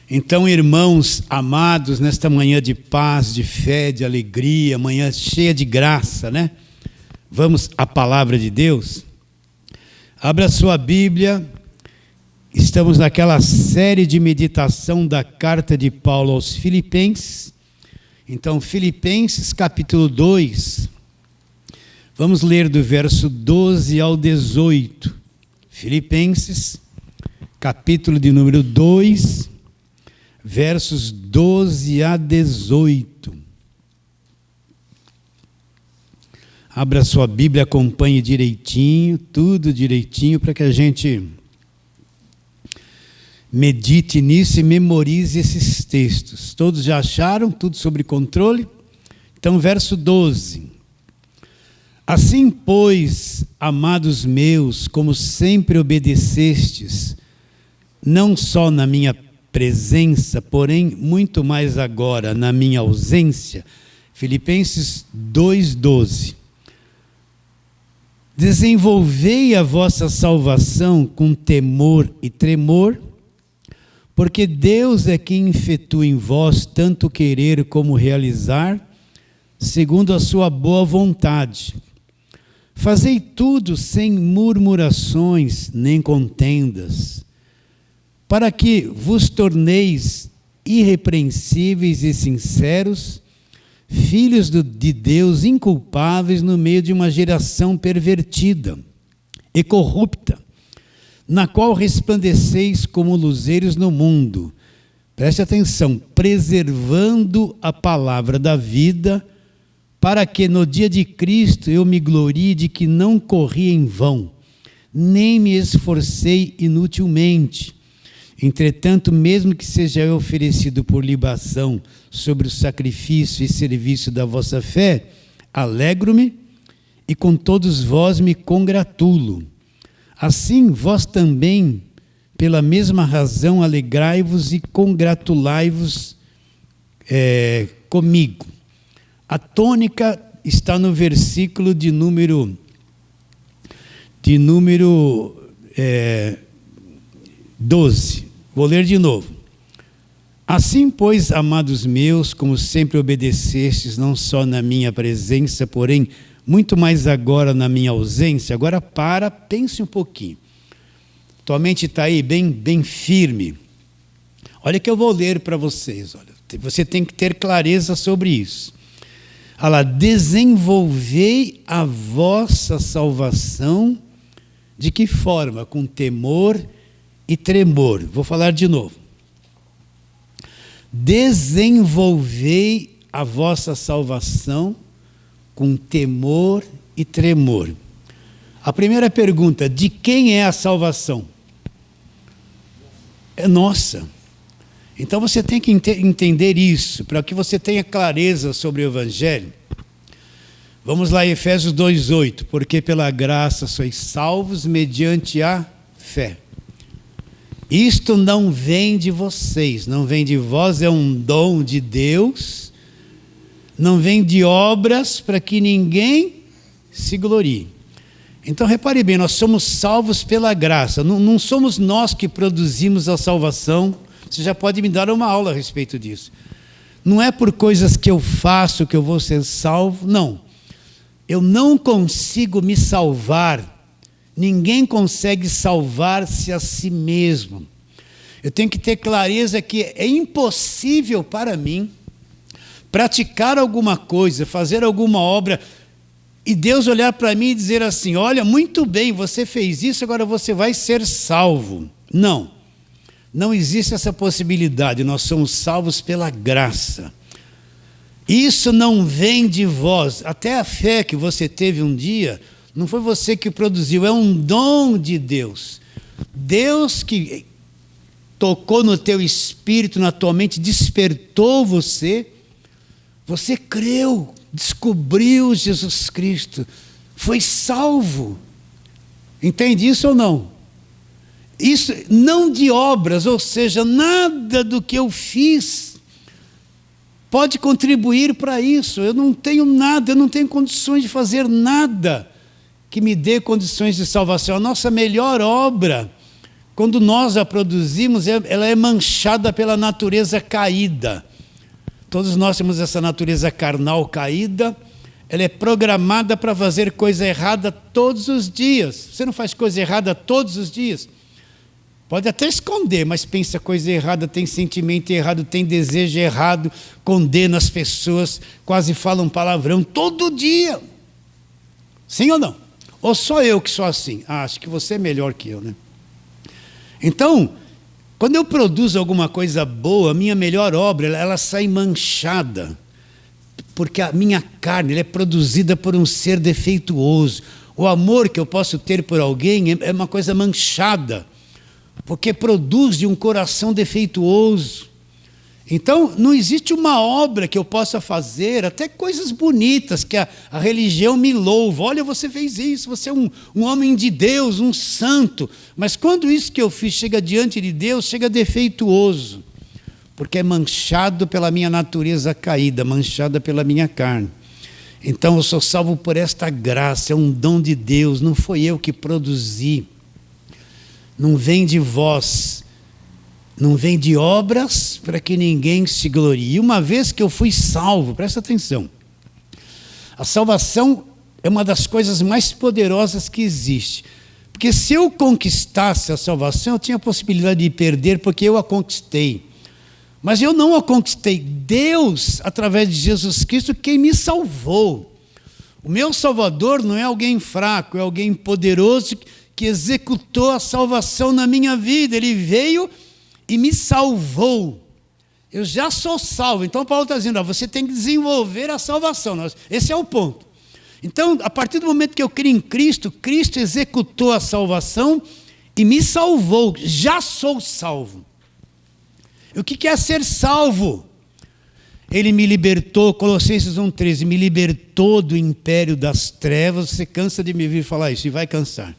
Então, irmãos amados, nesta manhã de paz, de fé, de alegria, manhã cheia de graça, né? Vamos à palavra de Deus? Abra sua Bíblia. Estamos naquela série de meditação da carta de Paulo aos Filipenses. Então, Filipenses capítulo 2, vamos ler do verso 12 ao 18. Filipenses, capítulo de número 2, versos 12 a 18. Abra sua Bíblia, acompanhe direitinho, tudo direitinho, para que a gente medite nisso e memorize esses textos. Todos já acharam? Tudo sobre controle? Então, verso 12. Assim, pois, amados meus, como sempre obedecestes, não só na minha presença, porém, muito mais agora na minha ausência. Filipenses 2:12. Desenvolvei a vossa salvação com temor e tremor, porque Deus é quem efetua em vós tanto querer como realizar, segundo a sua boa vontade. Fazei tudo sem murmurações nem contendas, para que vos torneis irrepreensíveis e sinceros, filhos de Deus inculpáveis no meio de uma geração pervertida e corrupta, na qual resplandeceis como luzeiros no mundo. Preste atenção, preservando a palavra da vida, para que no dia de Cristo eu me glorie de que não corri em vão, nem me esforcei inutilmente. Entretanto, mesmo que seja eu oferecido por libação sobre o sacrifício e serviço da vossa fé, alegro-me e com todos vós me congratulo. Assim, vós também, pela mesma razão, alegrai-vos e congratulai-vos comigo. A tônica está no versículo de número 12. Vou ler de novo. Assim, pois, amados meus, como sempre obedecestes, não só na minha presença, porém, muito mais agora na minha ausência. Agora pense um pouquinho. Tua mente está aí bem firme. Olha que eu vou ler para vocês. Olha, você tem que ter clareza sobre isso. Olha lá, desenvolvei a vossa salvação. De que forma? Com temor e tremor. Vou falar de novo. Desenvolvei a vossa salvação com temor e tremor. A primeira pergunta, de quem é a salvação? É nossa. Então você tem que entender isso, para que você tenha clareza sobre o Evangelho. Vamos lá, Efésios 2:8. Porque pela graça sois salvos mediante a fé. Isto não vem de vocês, não vem de vós, é um dom de Deus, não vem de obras para que ninguém se glorie. Então repare bem, nós somos salvos pela graça, não somos nós que produzimos a salvação. Você já pode me dar uma aula a respeito disso. Não é por coisas que eu faço que eu vou ser salvo, não. Eu não consigo me salvar. Ninguém consegue salvar-se a si mesmo. Eu tenho que ter clareza que é impossível para mim praticar alguma coisa, fazer alguma obra, e Deus olhar para mim e dizer assim, olha, muito bem, você fez isso, agora você vai ser salvo. Não, não existe essa possibilidade, nós somos salvos pela graça. Isso não vem de vós, até a fé que você teve um dia, não foi você que produziu, é um dom de Deus. Deus que tocou no teu espírito, na tua mente, despertou você, você creu, descobriu Jesus Cristo, foi salvo. Entende isso ou não? Isso não de obras, ou seja, nada do que eu fiz pode contribuir para isso. Eu não tenho nada, eu não tenho condições de fazer nada que me dê condições de salvação. A nossa melhor obra quando nós a produzimos, ela é manchada pela natureza caída. Todos nós temos essa natureza carnal caída. Ela é programada para fazer coisa errada todos os dias. Você não faz coisa errada todos os dias? Pode até esconder, mas pensa coisa errada, tem sentimento errado, tem desejo errado, condena as pessoas, quase fala um palavrão todo dia. Sim ou não? Ou só eu que sou assim? Acho que você é melhor que eu, né? Então, quando eu produzo alguma coisa boa, a minha melhor obra, ela sai manchada. Porque a minha carne ela é produzida por um ser defeituoso. O amor que eu posso ter por alguém é uma coisa manchada, porque produz de um coração defeituoso. Então, não existe uma obra que eu possa fazer, até coisas bonitas, que a religião me louva. Olha, você fez isso, você é um homem de Deus, um santo. Mas quando isso que eu fiz chega diante de Deus, chega defeituoso. Porque é manchado pela minha natureza caída, manchada pela minha carne. Então, eu sou salvo por esta graça, é um dom de Deus, não foi eu que produzi. Não vem de vós. Não vem de obras para que ninguém se glorie. E uma vez que eu fui salvo, presta atenção, a salvação é uma das coisas mais poderosas que existe. Porque se eu conquistasse a salvação, eu tinha a possibilidade de perder porque eu a conquistei. Mas eu não a conquistei. Deus, através de Jesus Cristo, quem me salvou. O meu Salvador não é alguém fraco, é alguém poderoso que executou a salvação na minha vida. Ele veio e me salvou. Eu já sou salvo. Então Paulo está dizendo, você tem que desenvolver a salvação. Esse é o ponto. Então, a partir do momento que eu creio em Cristo, Cristo executou a salvação e me salvou. Já sou salvo. O que é ser salvo? Ele me libertou, Colossenses 1,13, me libertou do império das trevas. Você cansa de me ouvir falar isso e vai cansar.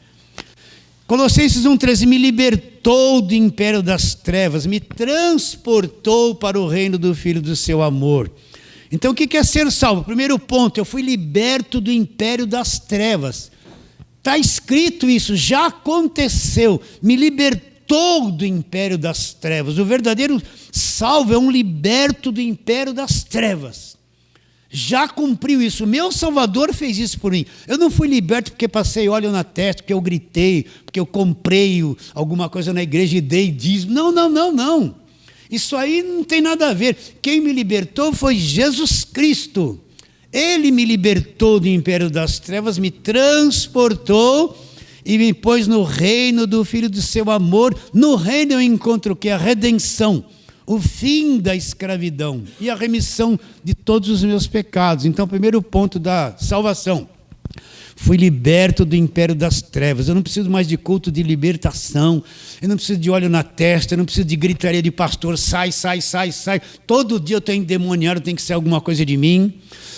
Colossenses 1,13, me libertou do império das trevas, me transportou para o reino do Filho do seu amor. Então o que é ser salvo? Primeiro ponto, eu fui liberto do império das trevas. Está escrito isso, já aconteceu, me libertou do império das trevas. O verdadeiro salvo é um liberto do império das trevas. Já cumpriu isso. O meu Salvador fez isso por mim. Eu não fui liberto porque passei óleo na testa, porque eu gritei, porque eu comprei alguma coisa na igreja e dei dízimo. Não. Isso aí não tem nada a ver. Quem me libertou foi Jesus Cristo. Ele me libertou do império das trevas, me transportou e me pôs no reino do Filho do seu amor. No reino eu encontro o quê? A redenção. O fim da escravidão e a remissão de todos os meus pecados. Então, primeiro ponto da salvação. Fui liberto do império das trevas. Eu não preciso mais de culto de libertação. Eu não preciso de óleo na testa. Eu não preciso de gritaria de pastor. Sai. Todo dia eu estou endemoniado, tem que ser alguma coisa de mim.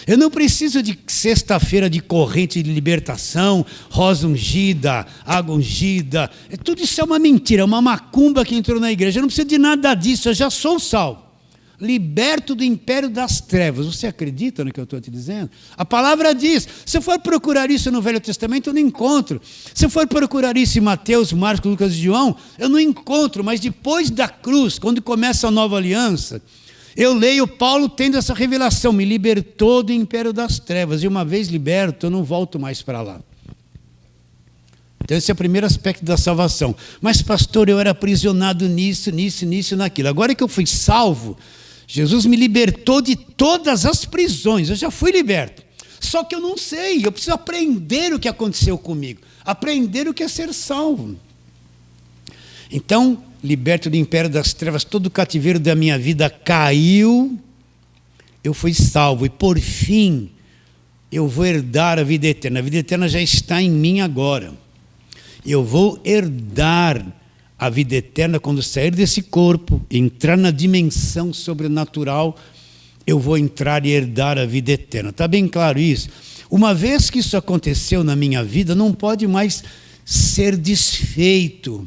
Eu não preciso de sexta-feira de corrente de libertação, rosa ungida, água ungida. Tudo isso é uma mentira, é uma macumba que entrou na igreja. Eu não preciso de nada disso, eu já sou salvo. Liberto do império das trevas. Você acredita no que eu estou te dizendo? A palavra diz. Se eu for procurar isso no Velho Testamento, eu não encontro. Se eu for procurar isso em Mateus, Marcos, Lucas e João, eu não encontro. Mas depois da cruz, quando começa a nova aliança, eu leio Paulo tendo essa revelação, me libertou do império das trevas, e uma vez liberto, eu não volto mais para lá. Então esse é o primeiro aspecto da salvação. Mas pastor, eu era aprisionado nisso, naquilo. Agora que eu fui salvo, Jesus me libertou de todas as prisões, eu já fui liberto. Só que eu não sei, eu preciso aprender o que aconteceu comigo, aprender o que é ser salvo. Então, liberto do império das trevas, todo o cativeiro da minha vida caiu, eu fui salvo. E por fim, eu vou herdar a vida eterna. A vida eterna já está em mim agora. Eu vou herdar a vida eterna quando sair desse corpo, entrar na dimensão sobrenatural, eu vou entrar e herdar a vida eterna. Está bem claro isso? Uma vez que isso aconteceu na minha vida, não pode mais ser desfeito.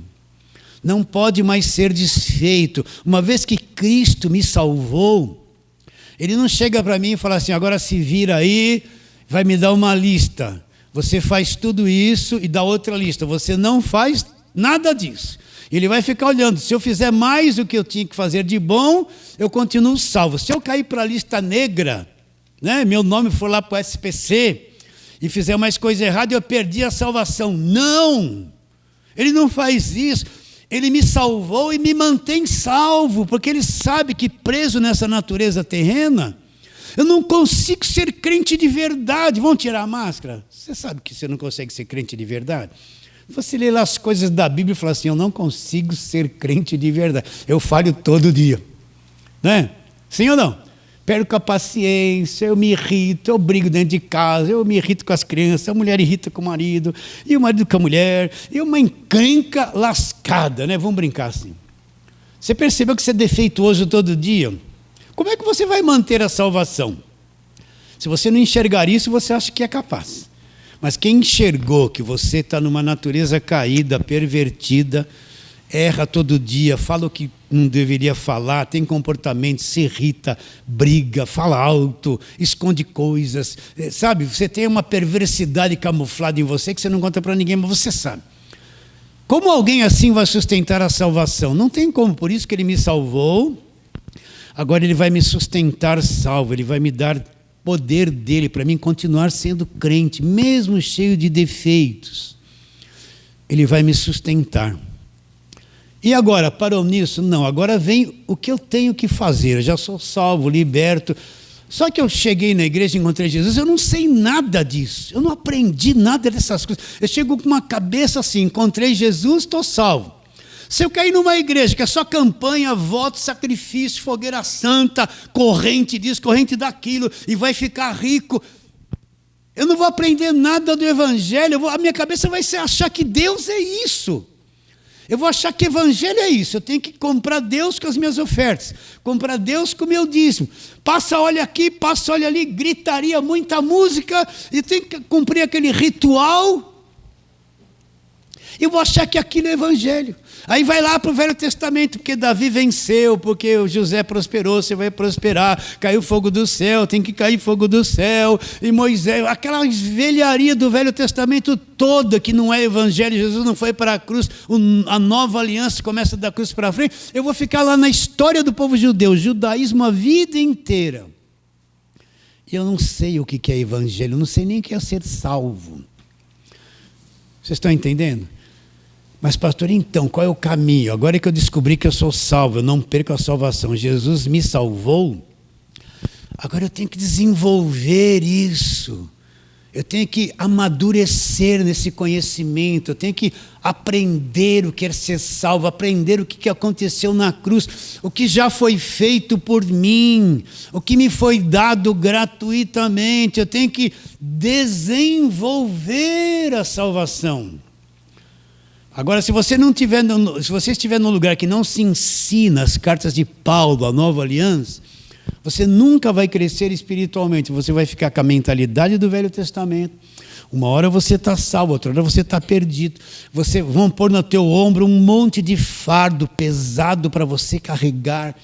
Não pode mais ser desfeito. Uma vez que Cristo me salvou, Ele não chega para mim e fala assim, agora se vira aí, vai me dar uma lista. Você faz tudo isso e dá outra lista. Você não faz nada disso. Ele vai ficar olhando. Se eu fizer mais do que eu tinha que fazer de bom, eu continuo salvo. Se eu cair para a lista negra, né, meu nome for lá para o SPC, e fizer mais coisa errada, eu perdi a salvação. Não! Ele não faz isso. Ele me salvou e me mantém salvo, porque ele sabe que preso nessa natureza terrena, eu não consigo ser crente de verdade. Vão tirar a máscara? Você sabe que você não consegue ser crente de verdade? Você lê lá as coisas da Bíblia e fala assim, eu não consigo ser crente de verdade. Eu falho todo dia. Né? Sim ou não? Perco a paciência, eu me irrito, eu brigo dentro de casa, eu me irrito com as crianças, a mulher irrita com o marido, e o marido com a mulher, e uma encrenca lascada, né? Vamos brincar assim. Você percebeu que você é defeituoso todo dia? Como é que você vai manter a salvação? Se você não enxergar isso, você acha que é capaz. Mas quem enxergou que você está numa natureza caída, pervertida, erra todo dia, fala o que não deveria falar, tem comportamento, se irrita, briga, fala alto, esconde coisas, sabe? Você tem uma perversidade camuflada em você que você não conta para ninguém, mas você sabe. Como alguém assim vai sustentar a salvação? Não tem como, por isso que ele me salvou, agora ele vai me sustentar salvo, ele vai me dar poder dele para mim continuar sendo crente, mesmo cheio de defeitos. Ele vai me sustentar. E agora, parou nisso? Não, agora vem o que eu tenho que fazer. Eu já sou salvo, liberto. Só que eu cheguei na igreja e encontrei Jesus, eu não sei nada disso. Eu não aprendi nada dessas coisas. Eu chego com uma cabeça assim, encontrei Jesus, estou salvo. Se eu cair numa igreja que é só campanha, voto, sacrifício, fogueira santa, corrente disso, corrente daquilo, e vai ficar rico, eu não vou aprender nada do evangelho, a minha cabeça vai ser achar que Deus é isso. Eu vou achar que evangelho é isso, eu tenho que comprar Deus com as minhas ofertas, comprar Deus com o meu dízimo. Passa óleo aqui, passa óleo ali, gritaria, muita música, e tem que cumprir aquele ritual. Eu vou achar que aquilo é evangelho. Aí vai lá para o Velho Testamento, porque Davi venceu, porque o José prosperou, você vai prosperar, caiu fogo do céu, tem que cair fogo do céu, e Moisés, aquela velharia do Velho Testamento toda, que não é evangelho, Jesus não foi para a cruz, a nova aliança começa da cruz para frente, eu vou ficar lá na história do povo judeu, judaísmo a vida inteira. E eu não sei o que é evangelho, eu não sei nem o que é ser salvo. Vocês estão entendendo? Mas pastor, então, qual é o caminho? Agora é que eu descobri que eu sou salvo, eu não perco a salvação. Jesus me salvou. Agora eu tenho que desenvolver isso. Eu tenho que amadurecer nesse conhecimento. Eu tenho que aprender o que é ser salvo, aprender o que aconteceu na cruz, o que já foi feito por mim, o que me foi dado gratuitamente. Eu tenho que desenvolver a salvação. Agora, se você estiver num lugar que não se ensina as cartas de Paulo, a nova aliança, você nunca vai crescer espiritualmente. Você vai ficar com a mentalidade do Velho Testamento. Uma hora você está salvo, outra hora você está perdido. Vão pôr no teu ombro um monte de fardo pesado para você carregar.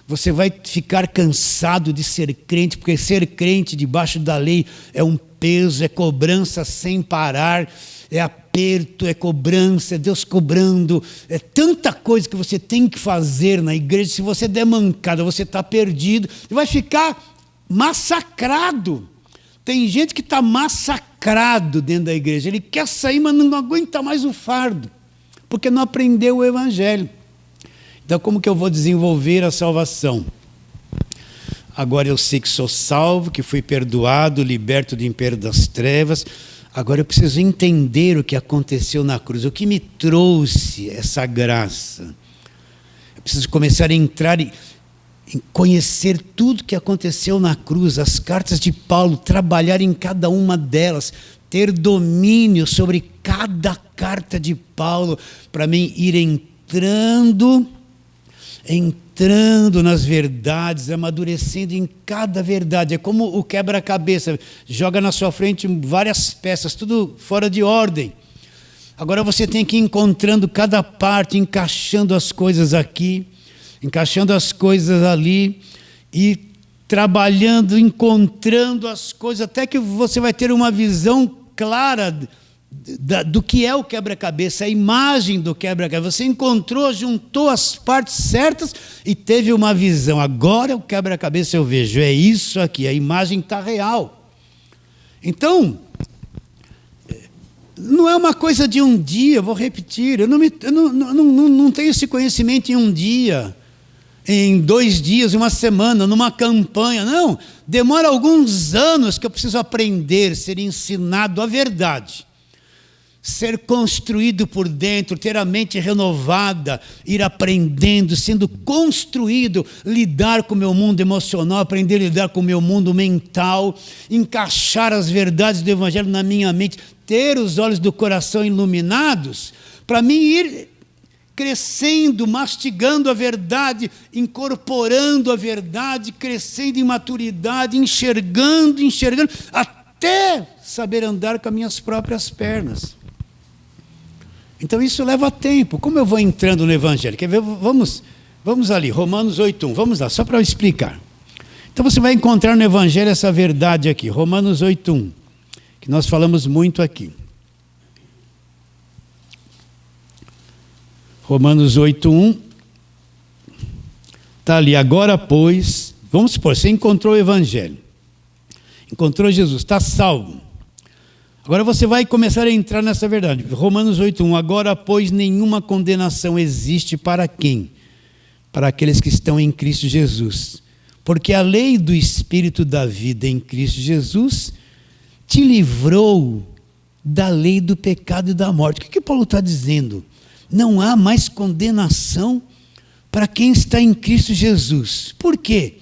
Você vai ficar cansado de ser crente, porque ser crente debaixo da lei é um peso, é cobrança sem parar, é aperto, é cobrança, é Deus cobrando, é tanta coisa que você tem que fazer na igreja. Se você der mancada, você está perdido, e vai ficar massacrado. Tem gente que está massacrado dentro da igreja, ele quer sair, mas não aguenta mais o fardo, porque não aprendeu o evangelho. Então, como que eu vou desenvolver a salvação? Agora eu sei que sou salvo, que fui perdoado, liberto do império das trevas. Agora eu preciso entender o que aconteceu na cruz, o que me trouxe essa graça. Eu preciso começar a entrar em conhecer tudo que aconteceu na cruz, as cartas de Paulo, trabalhar em cada uma delas, ter domínio sobre cada carta de Paulo, para mim ir entrando nas verdades, amadurecendo em cada verdade. É como o quebra-cabeça, joga na sua frente várias peças, tudo fora de ordem. Agora você tem que ir encontrando cada parte, encaixando as coisas aqui, encaixando as coisas ali, e trabalhando, encontrando as coisas, até que você vai ter uma visão clara do que é o quebra-cabeça, a imagem do quebra-cabeça. Você encontrou, juntou as partes certas e teve uma visão. Agora o quebra-cabeça eu vejo, é isso aqui, a imagem está real. Então, não é uma coisa de um dia, vou repetir, eu não tenho esse conhecimento em um dia, em 2 dias, uma semana, numa campanha, não. Demora alguns anos que eu preciso aprender, ser ensinado a verdade. Ser construído por dentro, ter a mente renovada, ir aprendendo, sendo construído, lidar com o meu mundo emocional, aprender a lidar com o meu mundo mental, encaixar as verdades do Evangelho na minha mente, ter os olhos do coração iluminados, para mim ir crescendo, mastigando a verdade, incorporando a verdade, crescendo em maturidade, enxergando, até saber andar com as minhas próprias pernas. Então isso leva tempo. Como eu vou entrando no Evangelho? Quer ver? Vamos ali, Romanos 8:1. Vamos lá, só para eu explicar. Então você vai encontrar no Evangelho essa verdade aqui, Romanos 8:1, que nós falamos muito aqui. Romanos 8:1. Está ali, agora pois, vamos supor, você encontrou o Evangelho. Encontrou Jesus, está salvo. Agora você vai começar a entrar nessa verdade. Romanos 8:1. Agora, pois, nenhuma condenação existe para quem? Para aqueles que estão em Cristo Jesus. Porque a lei do Espírito da vida em Cristo Jesus te livrou da lei do pecado e da morte. O que Paulo está dizendo? Não há mais condenação para quem está em Cristo Jesus. Por quê?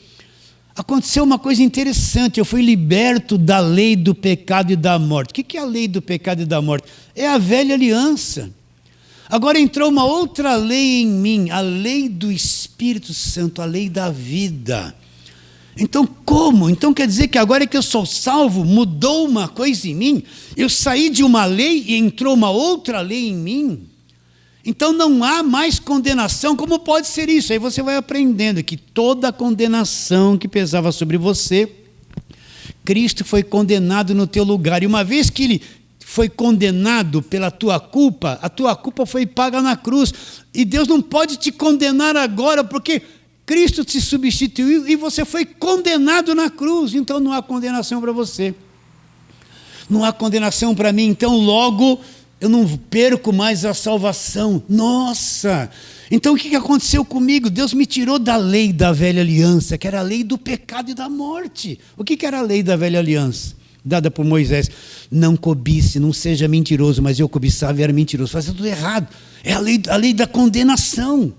Aconteceu uma coisa interessante, eu fui liberto da lei do pecado e da morte. O que é a lei do pecado e da morte? É a velha aliança. Agora entrou uma outra lei em mim, a lei do Espírito Santo, a lei da vida. Então como? Então quer dizer que agora que eu sou salvo, mudou uma coisa em mim? Eu saí de uma lei e entrou uma outra lei em mim? Então não há mais condenação. Como pode ser isso? Aí você vai aprendendo que toda a condenação que pesava sobre você, Cristo foi condenado no teu lugar. E uma vez que Ele foi condenado pela tua culpa, a tua culpa foi paga na cruz. E Deus não pode te condenar agora, porque Cristo te substituiu e você foi condenado na cruz. Então não há condenação para você. Não há condenação para mim. Então logo eu não perco mais a salvação. Nossa! Então o que aconteceu comigo? Deus me tirou da lei da velha aliança, que era a lei do pecado e da morte. O que era a lei da velha aliança? Dada por Moisés. Não cobice, não seja mentiroso, mas eu cobiçava e era mentiroso. Fazia tudo errado. É a lei da condenação.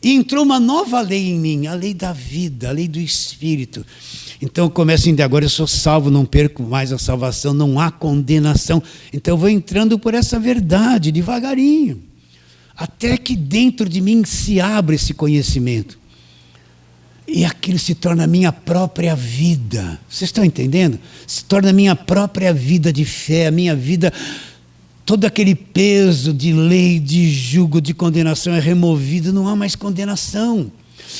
E entrou uma nova lei em mim, a lei da vida, a lei do Espírito. Então eu começo a entender, agora eu sou salvo, não perco mais a salvação, não há condenação. Então eu vou entrando por essa verdade, devagarinho. Até que dentro de mim se abre esse conhecimento. E aquilo se torna a minha própria vida. Vocês estão entendendo? Se torna a minha própria vida de fé, a minha vida... Todo aquele peso de lei, de jugo, de condenação é removido, não há mais condenação.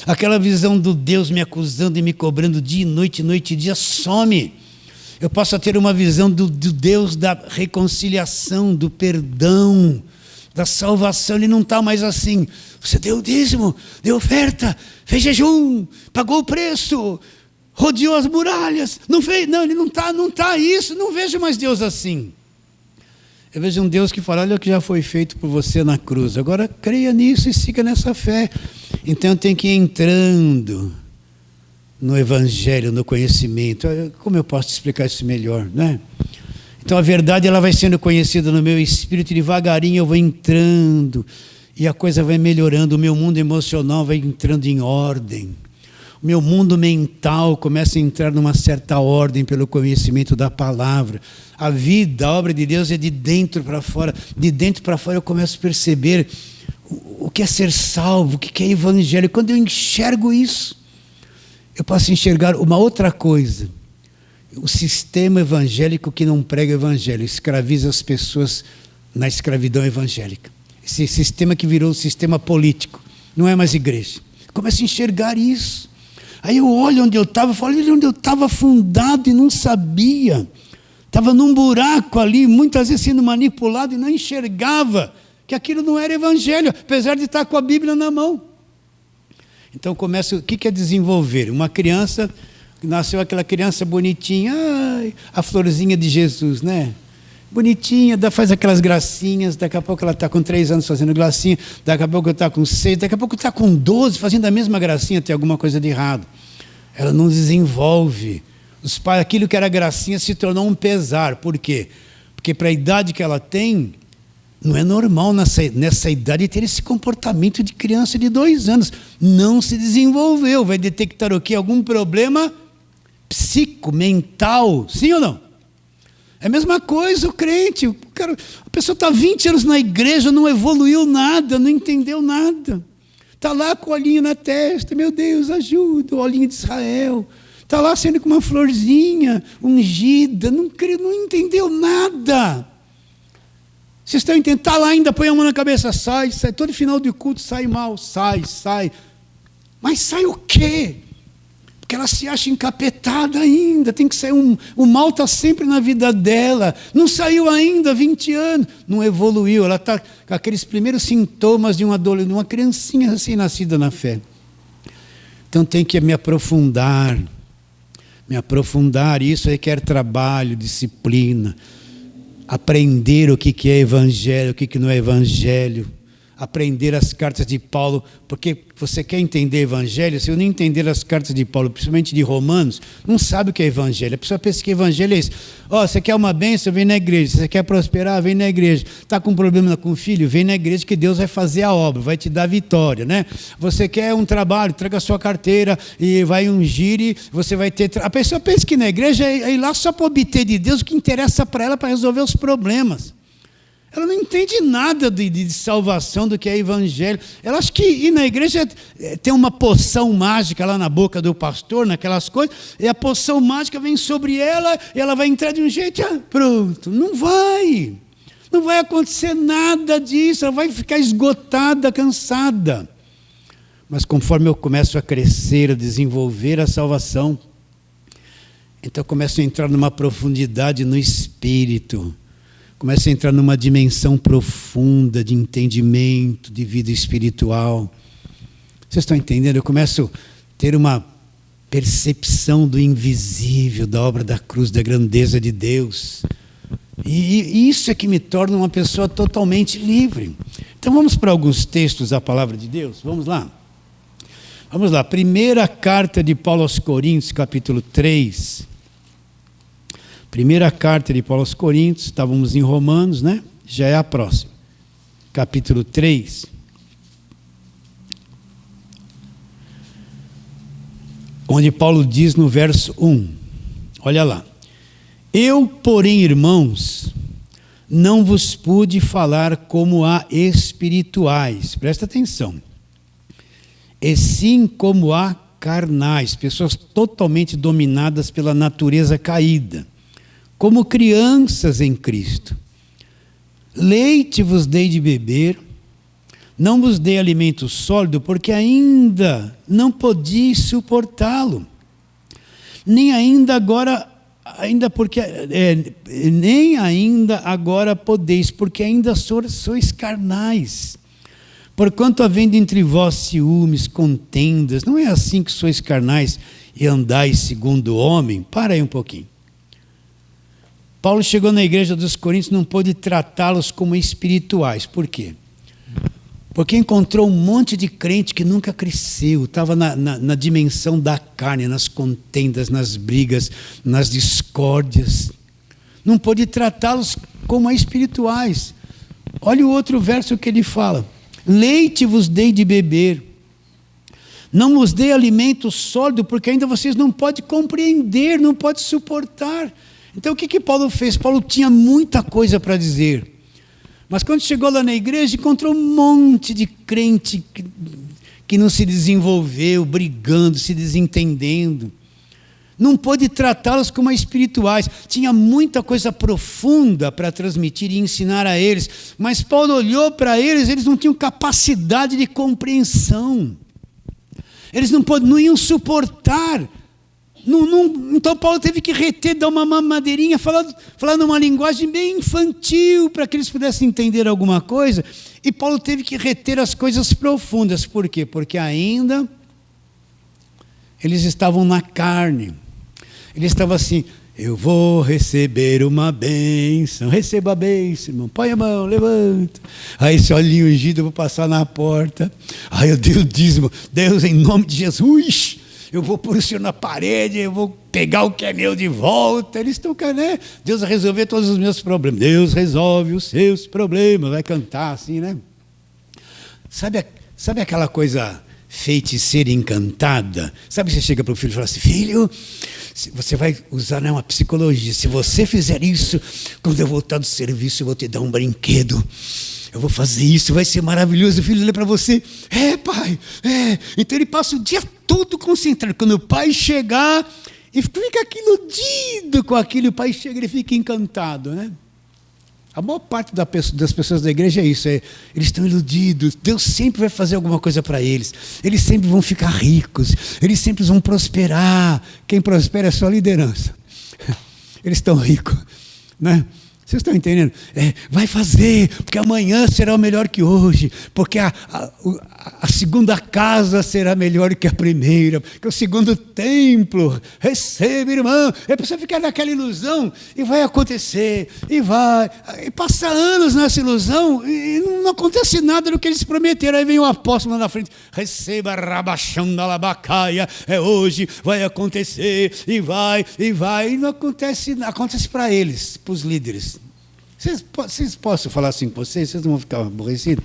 Aquela visão do Deus me acusando e me cobrando dia e noite e dia some. Eu posso ter uma visão do Deus da reconciliação, do perdão, da salvação. Ele não está mais assim. Você deu dízimo, deu oferta, fez jejum, pagou o preço, rodeou as muralhas. Não fez, não, ele não está isso. Não vejo mais Deus assim. Eu vejo um Deus que fala, olha o que já foi feito por você na cruz. Agora creia nisso e siga nessa fé. Então eu tenho que ir entrando no Evangelho, no conhecimento. Como eu posso te explicar isso melhor, né? Então a verdade ela vai sendo conhecida no meu espírito, e devagarinho eu vou entrando. E a coisa vai melhorando, o meu mundo emocional vai entrando em ordem. O meu mundo mental começa a entrar numa certa ordem pelo conhecimento da palavra. A vida, a obra de Deus é de dentro para fora. De dentro para fora eu começo a perceber o que é ser salvo, o que é evangelho. Quando eu enxergo isso, eu posso enxergar uma outra coisa. O sistema evangélico que não prega o evangelho, escraviza as pessoas na escravidão evangélica. Esse sistema que virou um sistema político, não é mais igreja. Eu começo a enxergar isso. Aí eu olho onde eu estava, falo, olha onde eu estava afundado e não sabia. estava num buraco ali, muitas vezes sendo manipulado e não enxergava que aquilo não era evangelho, apesar de estar com a Bíblia na mão. Então começa, o que é desenvolver? Uma criança, nasceu aquela criança bonitinha, ai, a florzinha de Jesus, né? Bonitinha, faz aquelas gracinhas, daqui a pouco ela está com 3 anos fazendo gracinha, daqui a pouco está com 6, daqui a pouco está com 12 fazendo a mesma gracinha, tem alguma coisa de errado. Ela não desenvolve. Os pais, aquilo que era gracinha se tornou um pesar. Por quê? Porque para a idade que ela tem, não é normal nessa idade ter esse comportamento de criança de 2 anos. Não se desenvolveu. Vai detectar o quê? Algum problema psicomental. Sim ou não? É a mesma coisa o crente. A pessoa está 20 anos na igreja, não evoluiu nada, não entendeu nada. Está lá com o olhinho na testa. Meu Deus, ajuda, o olhinho de Israel. Está lá sendo com uma florzinha ungida, não entendeu nada. Vocês estão entendendo? Está lá ainda, põe a mão na cabeça, sai, todo final de culto sai mal, sai. Mas sai o quê? Porque ela se acha encapetada ainda, tem que sair o mal está sempre na vida dela, não saiu ainda 20 anos, não evoluiu, ela está com aqueles primeiros sintomas de uma criancinha recém-nascida na fé. Então tem que me aprofundar, isso requer trabalho, disciplina, aprender o que é evangelho, o que não é evangelho, aprender as cartas de Paulo, porque você quer entender evangelho, se eu não entender as cartas de Paulo, principalmente de Romanos, não sabe o que é evangelho. A pessoa pensa que evangelho é isso. Você quer uma bênção, vem na igreja. Você quer prosperar, vem na igreja. Está com problema com o filho, vem na igreja que Deus vai fazer a obra, vai te dar vitória, né? Você quer um trabalho, traga a sua carteira e vai ungir e você vai ter... A pessoa pensa que na igreja é ir lá só para obter de Deus o que interessa para ela, para resolver os problemas. Ela não entende nada de salvação, do que é evangelho. Ela acha que ir na igreja tem uma poção mágica lá na boca do pastor, naquelas coisas, e a poção mágica vem sobre ela, e ela vai entrar de um jeito, pronto. Não vai acontecer nada disso, ela vai ficar esgotada, cansada. Mas conforme eu começo a crescer, a desenvolver a salvação, então eu começo a entrar numa profundidade no espírito, começa a entrar numa dimensão profunda de entendimento, de vida espiritual. Vocês estão entendendo? Eu começo a ter uma percepção do invisível, da obra da cruz, da grandeza de Deus. E isso é que me torna uma pessoa totalmente livre. Então vamos para alguns textos da palavra de Deus? Vamos lá. Vamos lá. Primeira carta de Paulo aos Coríntios, capítulo 3. Primeira carta de Paulo aos Coríntios, estávamos em Romanos, né? Já é a próxima. Capítulo 3. Onde Paulo diz no verso 1. Olha lá. Eu, porém, irmãos, não vos pude falar como a espirituais. Presta atenção. E sim como a carnais, pessoas totalmente dominadas pela natureza caída. Como crianças em Cristo. Leite vos dei de beber, não vos dei alimento sólido, porque ainda não podis suportá-lo. Nem ainda agora podeis, porque ainda sois carnais. Porquanto havendo entre vós ciúmes, contendas, não é assim que sois carnais e andais segundo o homem? Para aí um pouquinho. Paulo chegou na igreja dos Coríntios, não pôde tratá-los como espirituais. Por quê? Porque encontrou um monte de crente que nunca cresceu, estava na dimensão da carne, nas contendas, nas brigas, nas discórdias. Não pôde tratá-los como espirituais. Olha o outro verso que ele fala. Leite vos dei de beber. Não vos dei alimento sólido, porque ainda vocês não podem compreender, não podem suportar. Então o que Paulo fez? Paulo tinha muita coisa para dizer. Mas quando chegou lá na igreja, encontrou um monte de crente que não se desenvolveu, brigando, se desentendendo. Não pôde tratá-los como espirituais. Tinha muita coisa profunda para transmitir e ensinar a eles. Mas Paulo olhou para eles, eles não tinham capacidade de compreensão. Eles não iam suportar Então Paulo teve que reter, dar uma mamadeirinha, falar numa linguagem bem infantil, para que eles pudessem entender alguma coisa. E Paulo teve que reter as coisas profundas. Por quê? Porque ainda eles estavam na carne. Ele estava assim: eu vou receber uma bênção. Receba a bênção, irmão. Põe a mão, levanta. Aí esse olhinho ungido, eu vou passar na porta. Aí eu dei o dízimo. Deus, em nome de Jesus, eu vou pôr o senhor na parede, eu vou pegar o que é meu de volta. Eles estão querendo, né? Deus vai resolver todos os meus problemas. Deus resolve os seus problemas. Vai cantar assim, né? Sabe aquela coisa feiticeira encantada? Sabe, você chega para o filho e fala assim: filho, você vai usar, né, uma psicologia. Se você fizer isso, quando eu voltar do serviço, eu vou te dar um brinquedo. Eu vou fazer isso, vai ser maravilhoso. O filho olha para você: é, pai, é. Então ele passa o dia todo concentrado. Quando o pai chegar, e fica aqui iludido com aquilo, o pai chega e ele fica encantado, né? A maior parte das pessoas da igreja é isso, eles estão iludidos. Deus sempre vai fazer alguma coisa para eles. Eles sempre vão ficar ricos, eles sempre vão prosperar. Quem prospera é só a liderança. Eles estão ricos, né? Vocês estão entendendo? Vai fazer, porque amanhã será melhor que hoje, porque a segunda casa será melhor que a primeira, que o segundo templo, receba, irmão. A pessoa fica naquela ilusão e vai acontecer, e passa anos nessa ilusão e não acontece nada do que eles prometeram. Aí vem o apóstolo lá na frente: receba, rabachão da labacaia, é hoje, vai acontecer, e não acontece, acontece para eles, para os líderes. Vocês possam falar assim com vocês não vão ficar aborrecidos?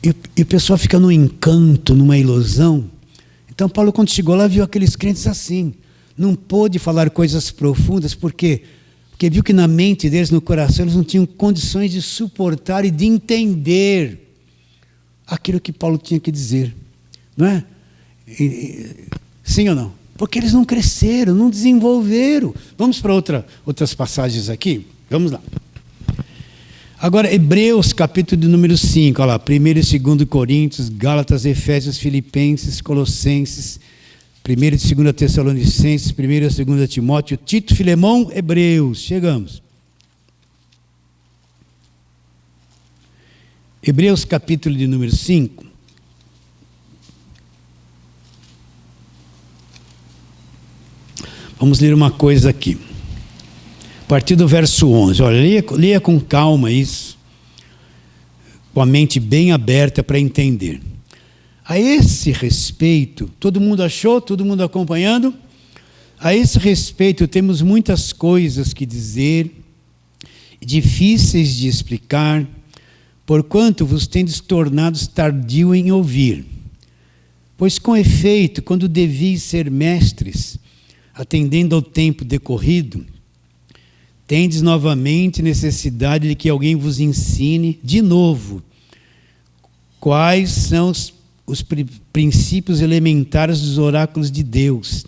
E o pessoal fica num encanto, numa ilusão. Então Paulo, quando chegou lá, viu aqueles crentes assim. Não pôde falar coisas profundas, por quê? Porque viu que na mente deles, no coração, eles não tinham condições de suportar e de entender aquilo que Paulo tinha que dizer. Não é? Sim ou não? Porque eles não cresceram, não desenvolveram. Vamos para outras passagens aqui? Vamos lá. Agora, Hebreus, capítulo de número 5. Olha lá, 1 e 2 Coríntios, Gálatas, Efésios, Filipenses, Colossenses, 1 e 2 Tessalonicenses, 1 e 2 Timóteo, Tito, Filemão, Hebreus. Chegamos. Hebreus, capítulo de número 5. Vamos ler uma coisa aqui. A partir do verso 11. Olha, leia com calma isso, com a mente bem aberta para entender. A esse respeito, todo mundo achou? Todo mundo acompanhando? A esse respeito, temos muitas coisas que dizer, difíceis de explicar, porquanto vos tendes tornado tardio em ouvir. Pois com efeito, quando devis ser mestres, atendendo ao tempo decorrido, tendes novamente necessidade de que alguém vos ensine de novo quais são os princípios elementares dos oráculos de Deus.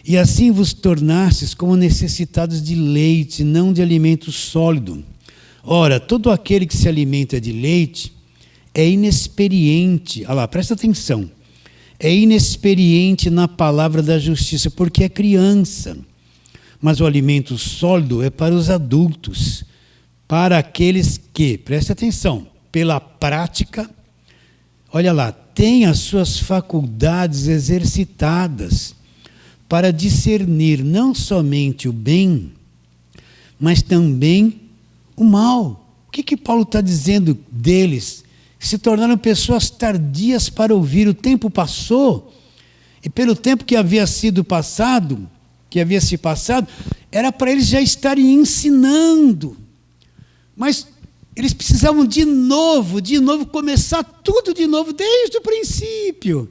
E assim vos tornastes como necessitados de leite, não de alimento sólido. Ora, todo aquele que se alimenta de leite é inexperiente. Olha lá, presta atenção. É inexperiente na palavra da justiça, porque é criança. Mas o alimento sólido é para os adultos, para aqueles que, presta atenção, pela prática, olha lá, têm as suas faculdades exercitadas para discernir não somente o bem, mas também o mal. O que Paulo está dizendo deles? Se tornaram pessoas tardias para ouvir. O tempo passou, e pelo tempo que havia se passado, era para eles já estarem ensinando. Mas eles precisavam de novo, começar tudo de novo, desde o princípio.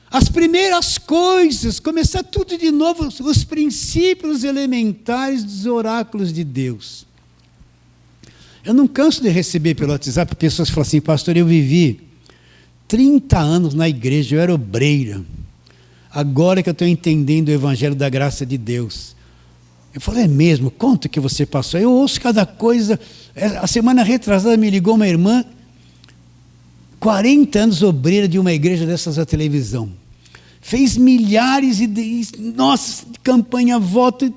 As primeiras coisas, começar tudo de novo, os princípios elementares dos oráculos de Deus. Eu não canso de receber pelo WhatsApp pessoas que falam assim: pastor, eu vivi 30 anos na igreja, eu era obreira. Agora que eu estou entendendo o evangelho da graça de Deus. Eu falei: é mesmo? Conta o que você passou. Eu ouço cada coisa. A semana retrasada me ligou uma irmã, 40 anos obreira de uma igreja dessas da televisão. fez milhares nossa, campanha, voto.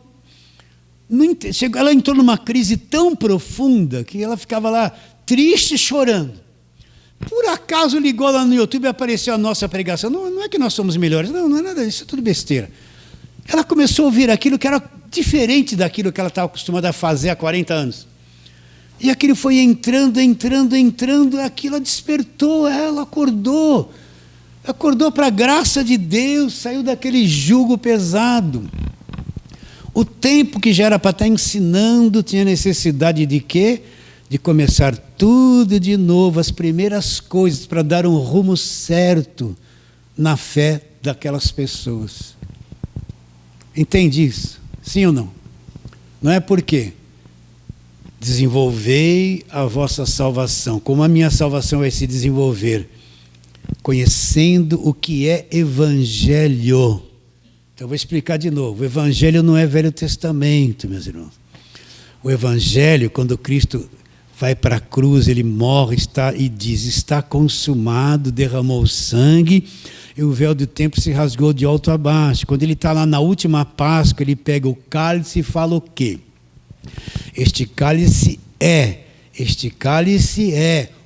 Ela entrou numa crise tão profunda que ela ficava lá triste, chorando. Por acaso ligou lá no YouTube e apareceu a nossa pregação. Não é que nós somos melhores, não é nada disso, é tudo besteira. Ela começou a ouvir aquilo que era diferente daquilo que ela estava acostumada a fazer há 40 anos. E aquilo foi entrando, aquilo despertou ela, acordou para a graça de Deus, saiu daquele jugo pesado. O tempo que já era para estar ensinando tinha necessidade de quê? De começar tudo de novo, as primeiras coisas, para dar um rumo certo na fé daquelas pessoas. Entende isso? Sim ou não? Não é porque desenvolvei a vossa salvação. Como a minha salvação vai se desenvolver? Conhecendo o que é evangelho. Então eu vou explicar de novo. O evangelho não é Velho Testamento, meus irmãos. O evangelho, quando Cristo vai para a cruz, ele morre e diz, está consumado, derramou sangue, e o véu do templo se rasgou de alto a baixo. Quando ele está lá na última Páscoa, ele pega o cálice e fala o quê? Este cálice é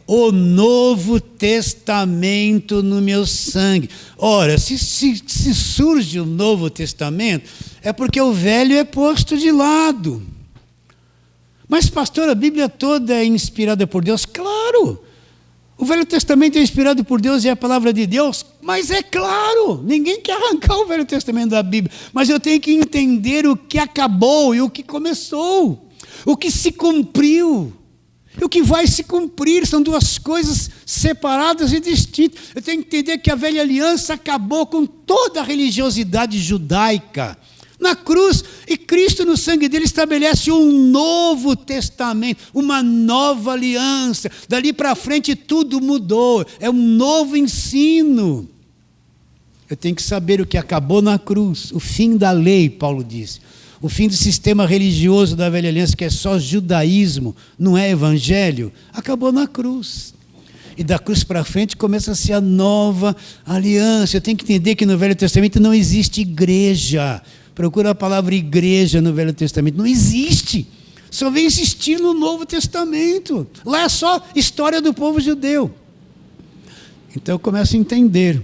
o Novo Testamento no meu sangue. Ora, se surge o Novo Testamento, é porque o Velho é posto de lado. Mas, pastor, a Bíblia toda é inspirada por Deus? Claro! O Velho Testamento é inspirado por Deus e é a palavra de Deus, mas é claro, ninguém quer arrancar o Velho Testamento da Bíblia, mas eu tenho que entender o que acabou e o que começou, o que se cumpriu, e o que vai se cumprir, são duas coisas separadas e distintas. Eu tenho que entender que a velha aliança acabou com toda a religiosidade judaica na cruz, e Cristo no sangue dele estabelece um novo testamento, uma nova aliança. Dali para frente tudo mudou, é um novo ensino. Eu tenho que saber o que acabou na cruz, o fim da lei, Paulo disse, o fim do sistema religioso da velha aliança, que é só judaísmo, não é evangelho, acabou na cruz. E da cruz para frente começa-se a nova aliança. Eu tenho que entender que no Velho Testamento não existe igreja. Procura a palavra igreja no Velho Testamento. Não existe. Só vem existir no Novo Testamento. Lá é só história do povo judeu. Então eu começo a entender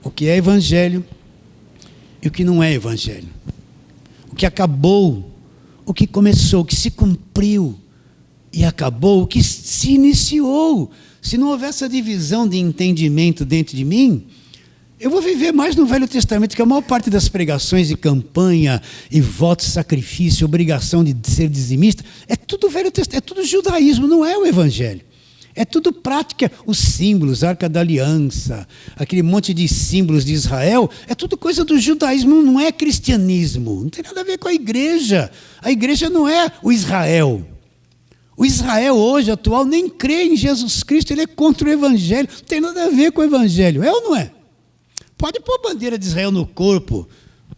o que é evangelho e o que não é evangelho. O que acabou, o que começou, o que se cumpriu e acabou, o que se iniciou. Se não houver essa divisão de entendimento dentro de mim, eu vou viver mais no Velho Testamento, que a maior parte das pregações de campanha e voto, sacrifício, obrigação de ser dizimista, é tudo Velho Testamento, é tudo judaísmo, não é o evangelho. É tudo prática, os símbolos, a Arca da Aliança, aquele monte de símbolos de Israel, é tudo coisa do judaísmo, não é cristianismo, não tem nada a ver com a igreja. A igreja não é o Israel. O Israel hoje, atual, nem crê em Jesus Cristo, ele é contra o evangelho, não tem nada a ver com o evangelho, é ou não é? Pode pôr a bandeira de Israel no corpo,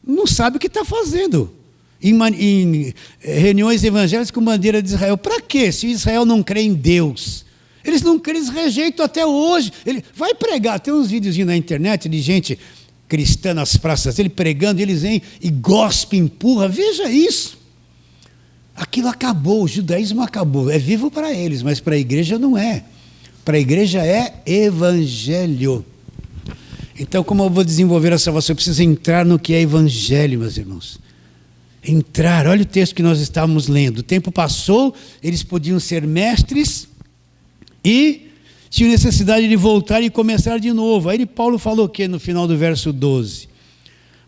não sabe o que está fazendo. Em reuniões evangélicas com bandeira de Israel. Para quê? Se Israel não crê em Deus. Eles não creem, eles rejeitam até hoje. Ele vai pregar, tem uns videozinhos na internet de gente cristã nas praças dele pregando, eles vêm e gospe, empurra. Veja isso. Aquilo acabou, o judaísmo acabou. É vivo para eles, mas para a igreja não é. Para a igreja é evangelho. Então, como eu vou desenvolver a salvação? Eu preciso entrar no que é evangelho, meus irmãos. Entrar, olha o texto que nós estávamos lendo. O tempo passou, eles podiam ser mestres e tinham necessidade de voltar e começar de novo. Aí Paulo falou o quê no final do verso 12?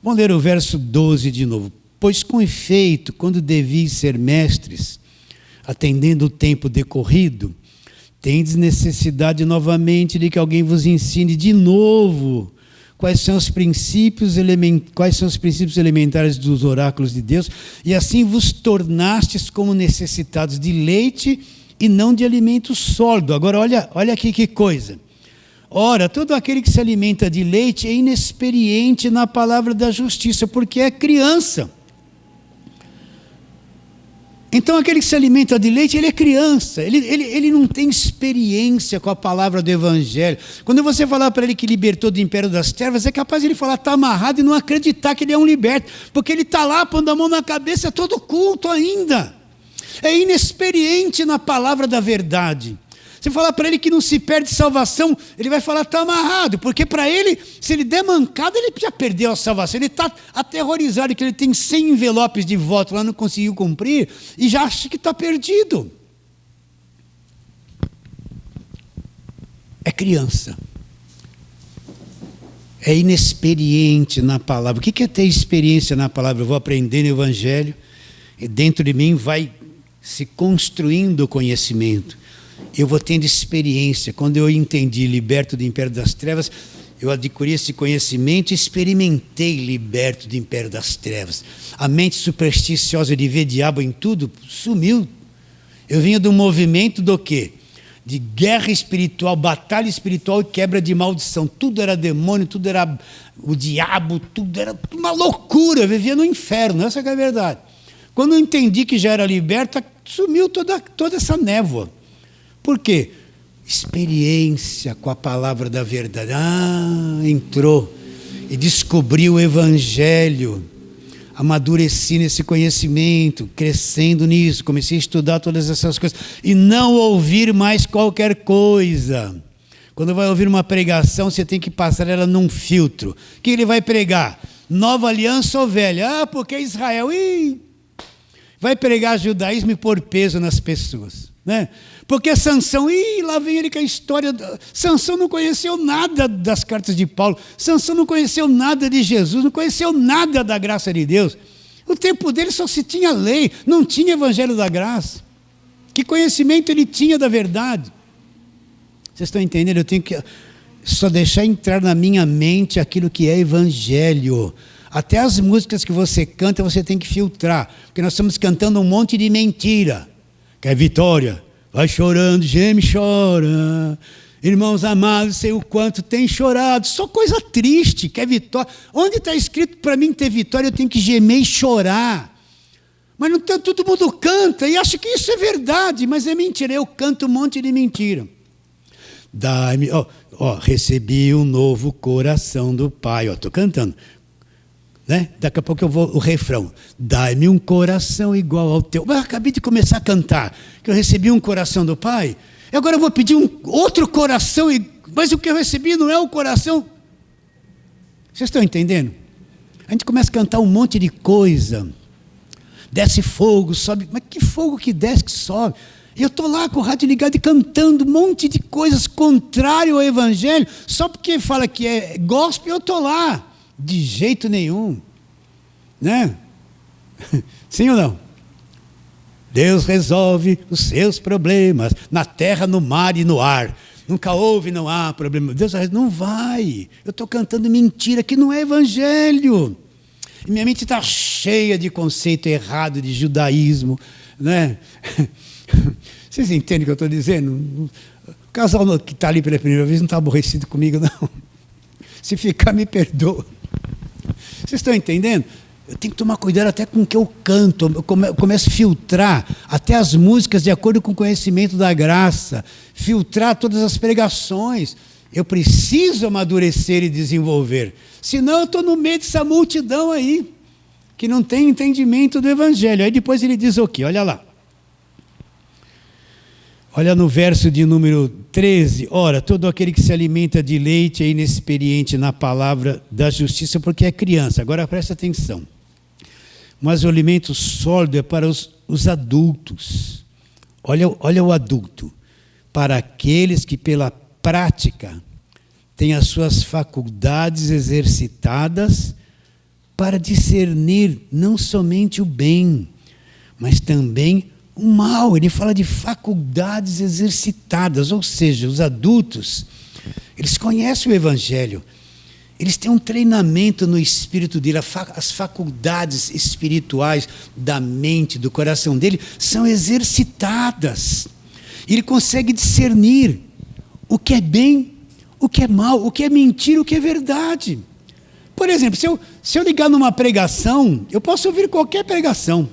Vamos ler o verso 12 de novo. Pois com efeito, quando devis ser mestres, atendendo o tempo decorrido, tendes necessidade novamente de que alguém vos ensine de novo quais são os princípios elementares dos oráculos de Deus, e assim vos tornastes como necessitados de leite e não de alimento sólido. Agora olha aqui que coisa. Ora, todo aquele que se alimenta de leite é inexperiente na palavra da justiça, porque é criança. Então, aquele que se alimenta de leite, ele é criança, ele não tem experiência com a palavra do Evangelho. Quando você falar para ele que libertou do império das trevas, é capaz de ele falar, está amarrado, e não acreditar que ele é um liberto, porque ele está lá, pondo a mão na cabeça, todo culto ainda. É inexperiente na palavra da verdade. Se falar para ele que não se perde salvação, ele vai falar, está amarrado, porque para ele, se ele der mancada, ele já perdeu a salvação. Ele está aterrorizado que ele tem 100 envelopes de voto lá, não conseguiu cumprir, e já acha que está perdido. É criança. É inexperiente na palavra. O que é ter experiência na palavra? Eu vou aprender no Evangelho, e dentro de mim vai se construindo o conhecimento. Eu vou tendo experiência. Quando eu entendi, liberto do império das trevas, eu adquiri esse conhecimento e experimentei liberto do império das trevas. A mente supersticiosa de ver diabo em tudo sumiu. Eu vinha do movimento do quê? De guerra espiritual, batalha espiritual e quebra de maldição. Tudo era demônio, tudo era o diabo, tudo era uma loucura. Eu vivia no inferno, essa é a verdade. Quando eu entendi que já era liberto, sumiu toda essa névoa. Por quê? Experiência com a palavra da verdade. Entrou e descobriu o Evangelho. Amadureci nesse conhecimento, crescendo nisso, comecei a estudar todas essas coisas. E não ouvir mais qualquer coisa. Quando vai ouvir uma pregação, você tem que passar ela num filtro. O que ele vai pregar? Nova aliança ou velha? Porque Israel... vai pregar judaísmo e pôr peso nas pessoas, né? Porque Sansão, lá vem ele com a história, Sansão não conheceu nada das cartas de Paulo, Sansão não conheceu nada de Jesus, não conheceu nada da graça de Deus. O tempo dele só se tinha lei, não tinha evangelho da graça. Que conhecimento ele tinha da verdade? Vocês estão entendendo? Eu tenho que só deixar entrar na minha mente aquilo que é evangelho. Até as músicas que você canta, você tem que filtrar, porque nós estamos cantando um monte de mentira. Quer vitória? Vai chorando, geme e chora. Irmãos amados, sei o quanto tem chorado. Só coisa triste, quer vitória. Onde está escrito para mim ter vitória, eu tenho que gemer e chorar. Mas não tem, todo mundo canta e acha que isso é verdade, mas é mentira. Eu canto um monte de mentira. Dai-me, recebi um novo coração do Pai. Estou cantando. Né? Daqui a pouco eu vou o refrão. Dai-me um coração igual ao teu. Mas eu acabei de começar a cantar, que eu recebi um coração do Pai. E agora eu vou pedir um outro coração, mas o que eu recebi não é o coração. Vocês estão entendendo? A gente começa a cantar um monte de coisa. Desce fogo, sobe. Mas que fogo que desce, que sobe? E eu estou lá com o rádio ligado e cantando um monte de coisas contrário ao Evangelho. Só porque fala que é gospel, eu estou lá. De jeito nenhum, né? Sim ou não? Deus resolve os seus problemas na terra, no mar e no ar. Nunca houve, não há problema. Deus não vai. Eu estou cantando mentira que não é evangelho. E minha mente está cheia de conceito errado de judaísmo, né? Vocês entendem o que eu estou dizendo? O casal que está ali pela primeira vez não está aborrecido comigo, não. Se ficar, me perdoa. Vocês estão entendendo? Eu tenho que tomar cuidado até com o que eu canto. Eu começo a filtrar até as músicas de acordo com o conhecimento da graça. Filtrar todas as pregações. Eu preciso amadurecer e desenvolver. Senão eu estou no meio dessa multidão aí, que não tem entendimento do Evangelho. Aí depois ele diz o quê? Olha lá. Olha no verso de número 13. Ora, todo aquele que se alimenta de leite é inexperiente na palavra da justiça, porque é criança. Agora presta atenção. Mas o alimento sólido é para os adultos. Olha o adulto. Para aqueles que pela prática têm as suas faculdades exercitadas para discernir não somente o bem, mas também o mal. Ele fala de faculdades exercitadas, ou seja, os adultos, eles conhecem o Evangelho, eles têm um treinamento no espírito dele, as faculdades espirituais da mente, do coração dele, são exercitadas. Ele consegue discernir o que é bem, o que é mal, o que é mentira, o que é verdade. Por exemplo, se eu ligar numa pregação, eu posso ouvir qualquer pregação,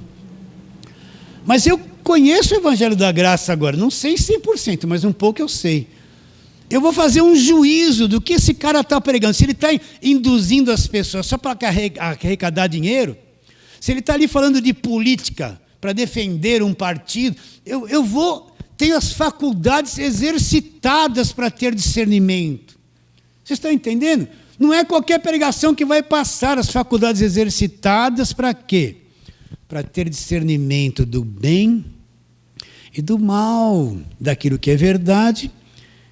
Mas eu conheço o Evangelho da Graça agora, não sei 100%, mas um pouco eu sei. Eu vou fazer um juízo do que esse cara está pregando. Se ele está induzindo as pessoas só para arrecadar dinheiro, se ele está ali falando de política, para defender um partido, tenho as faculdades exercitadas para ter discernimento. Vocês estão entendendo? Não é qualquer pregação que vai passar as faculdades exercitadas para quê? Para ter discernimento do bem e do mal, daquilo que é verdade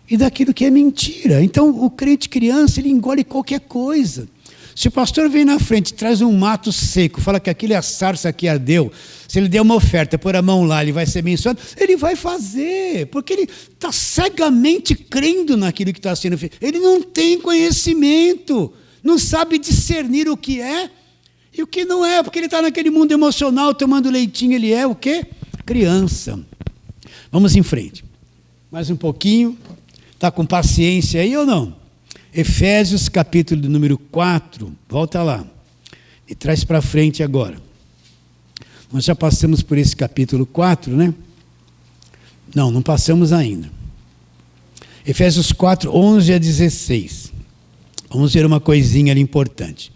e daquilo que é mentira. Então, o crente criança, ele engole qualquer coisa. Se o pastor vem na frente, traz um mato seco, fala que aquilo é a sarça que ardeu, se ele der uma oferta, pôr a mão lá, ele vai ser abençoado, ele vai fazer, porque ele está cegamente crendo naquilo que está sendo feito. Ele não tem conhecimento, não sabe discernir o que é e o que não é, porque ele está naquele mundo emocional, tomando leitinho, ele é o quê? Criança. Vamos em frente. Mais um pouquinho. Está com paciência aí ou não? Efésios, capítulo número 4, volta lá, e traz para frente agora. Nós já passamos por esse capítulo 4, né? Não passamos ainda. Efésios 4, 11 a 16. Vamos ver uma coisinha ali importante.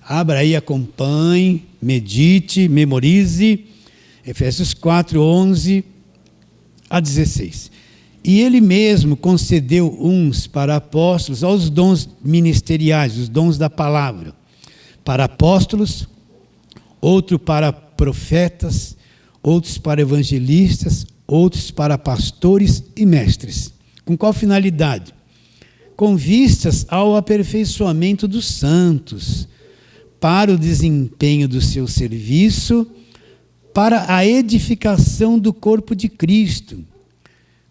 Abra aí, acompanhe, medite, memorize. Efésios 4, 11 a 16. E ele mesmo concedeu uns para apóstolos aos dons ministeriais, os dons da palavra. Para apóstolos, outro para profetas, outros para evangelistas, outros para pastores e mestres. Com qual finalidade? Com vistas ao aperfeiçoamento dos santos, para o desempenho do seu serviço, para a edificação do corpo de Cristo.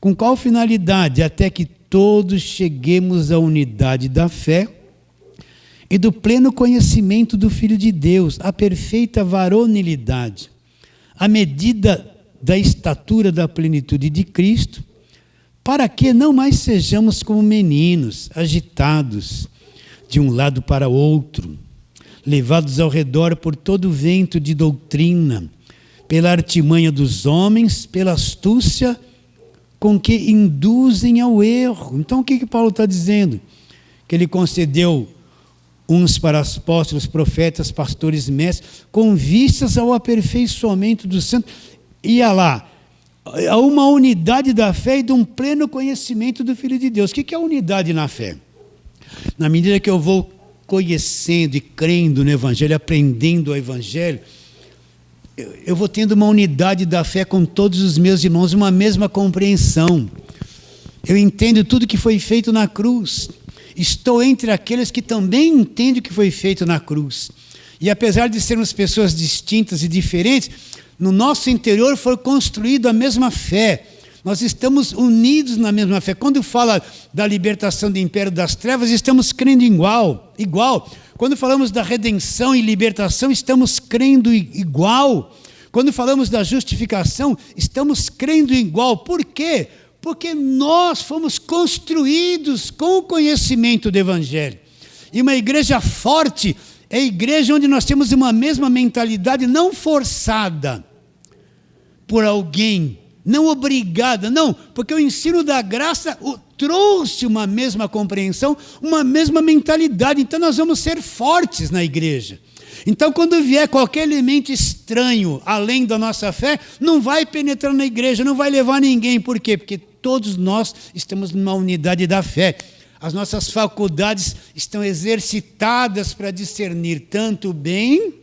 Com qual finalidade? Até que todos cheguemos à unidade da fé e do pleno conhecimento do Filho de Deus, à perfeita varonilidade, à medida da estatura da plenitude de Cristo, para que não mais sejamos como meninos, agitados de um lado para outro, levados ao redor por todo vento de doutrina, pela artimanha dos homens, pela astúcia com que induzem ao erro. Então, o que Paulo está dizendo? Que ele concedeu uns para apóstolos, profetas, pastores, mestres, com vistas ao aperfeiçoamento dos santos. Ia lá, a uma unidade da fé e de um pleno conhecimento do Filho de Deus. O que é a unidade na fé? Na medida que eu vou conhecendo e crendo no Evangelho, aprendendo o Evangelho, eu vou tendo uma unidade da fé com todos os meus irmãos, uma mesma compreensão. Eu entendo tudo que foi feito na cruz. Estou entre aqueles que também entendem o que foi feito na cruz. E apesar de sermos pessoas distintas e diferentes, no nosso interior foi construída a mesma fé. Nós estamos unidos na mesma fé. Quando fala da libertação do império das trevas, estamos crendo igual. Quando falamos da redenção e libertação, estamos crendo igual. Quando falamos da justificação, estamos crendo igual. Por quê? Porque nós fomos construídos com o conhecimento do Evangelho. E uma igreja forte é a igreja onde nós temos uma mesma mentalidade, não forçada por alguém, não obrigada, não, porque o ensino da graça trouxe uma mesma compreensão, uma mesma mentalidade. Então nós vamos ser fortes na igreja. Então quando vier qualquer elemento estranho, além da nossa fé, não vai penetrar na igreja, não vai levar ninguém. Por quê? Porque todos nós estamos numa unidade da fé. As nossas faculdades estão exercitadas para discernir tanto o bem